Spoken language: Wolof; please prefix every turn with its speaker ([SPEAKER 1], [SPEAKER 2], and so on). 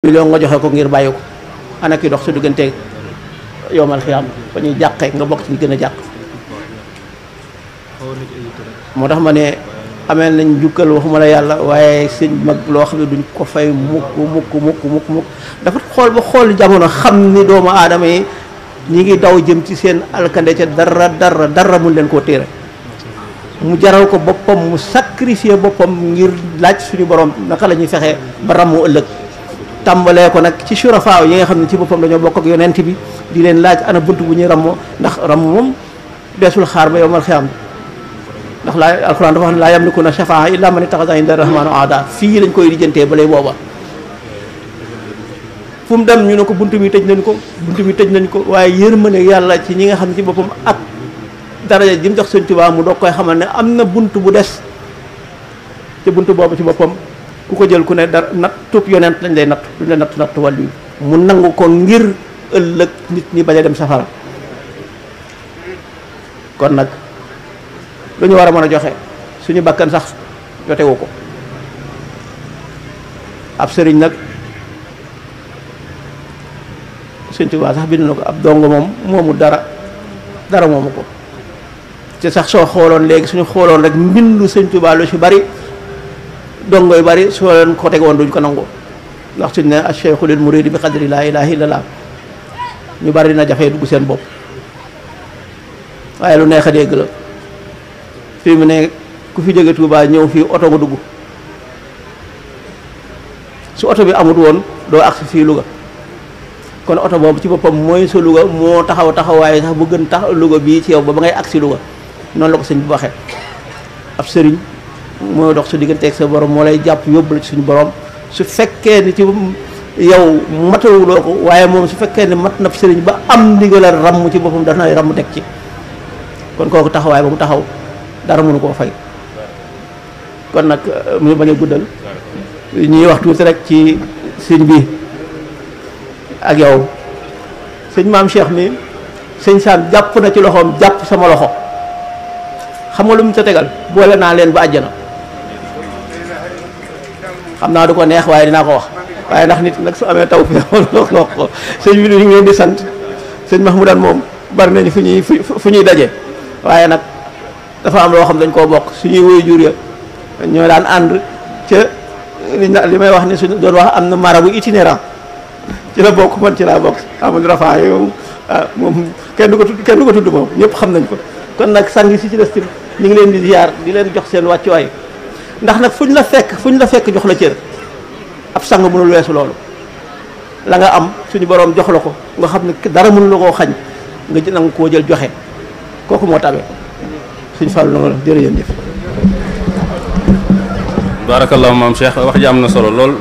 [SPEAKER 1] million nga joxe ko ngir bàyyi ko ana ki dox sa diggante yowmal xiyaam fa ñuy jàqee nga bokk ci gën a jàq moo tax ma ne amee nañ jukkal waxuma la yàlla waaye sëñ mag loo xam ne duñ ko fay mukk dafa xool ba xool jamono xam ni doomu aadama yi ñi ngi daw jëm ci seen alkande ca dara mun leen koo téere mu jaral ko boppam mu sacrifier boppam ngir laaj suñu borom naka la ñuy fexee ba rammu ëllëg tàmbalee ko nag ci surafaaw yi nga xam ne ci boppam dañoo bokk ak yonent bi di leen laaj ana bunt bu ñuy rammoo ndax ramm moom deesul xaar ba yowmal xiyaam ndax laa alquran dafa wax ne laa yamlikuna shafaa illa man ittaxaza inda rahmaanu aada fii lañ koy lijjantee ba lay booba fu mu dem ñu ne ko bunt bi tëj nañ ko waaye yërmande yàlla ci ñi nga xam ne ci boppam ak daraja ji mu jox Sëñ Tuubaa mu doog koy xamal ne am na bunt bu des ci bunt boobu ci boppam ku ko jël ku ne dara nattub yonent lañ lay natt duñ la natt wàllu yi mu nangu ko ngir ëllëg nit ñi bañ a dem safara kon nag lu ñu war a mën a joxe suñu bakkan sax jotewu ko ab sëriñ nag Sëñ Tuubaa sax bind na ko ab dong moom moomu dara moomu ko ci sax soo xooloon léegi suñu xooloon rek mbindu Sëñ Tuubaa lu ci bari dongo yu bari soo leen ko teg woon duñ ko nangoo ndax suñ ne acheikhu lil muridi bi qadri laa ilaha illallah ñu bari dina jafee dugg seen bopp waaye lu neex a dégg la fii mu ne ku fi jóge Tuubaa ñëw fii oto nga dugg su oto bi amut woon doo agsi fii Louga kon oto boobu ci boppam mooy sa Louga moo taxawaay sax bu gën tax Louga bii ci yow ba ngay agsi Louga noonu la ko sëñ bi waxee ab sëriñ mooy dox su digganteeg sa borom moo lay jàpp yóbbu la ci suñu borom su fekkee ni ci yow matawuloo ko waaye moom su fekkee ni mat na sëriñ ba am ndigalal ramm ci boppam daf na ramm teg ci kon kooku taxawaay ba mu taxaw dara mënu koo fay kon nag mu bañ a guddal ñuy wax tuuti rek ci sëñ bi ak yow sëñ maam Cheikh mi sëñ Sam jàpp na ci loxoom jàpp sama loxo xam nga lu mu sa tegal boole naa leen ba àjjana xam naa du ko neex waaye dinaa ko wax waaye ndax nit nag su amee taw fi wax ko sëñ bi ñu ngi leen di sant sëñ Mahmoudan moom bari nañu fu ñuy daje waaye nag dafa am loo xam dañ koo bokk suñuy woy jur ya ñoo daan ànd ca li may wax ne suñu doon wax am na marabu itinérant ci la bokk man ci laa bokk amuñ rafaa yi moom kenn du ko tudd moom ñëpp xam nañ ko kon nag sang si ci des tim ñu ngi leen di ziar di leen jox seen wàccuwaay ndax nag fu ñu la fekk jox la cër ab sang mënul weesu loolu la nga am suñu borom jox la ko nga xam ne dara mënul la koo xañ nga nangu koo jël joxe kooku moo tabe suñu fàllu na la jërëjëf.
[SPEAKER 2] barakallahu maam Cheikh wax ji am na solo lool.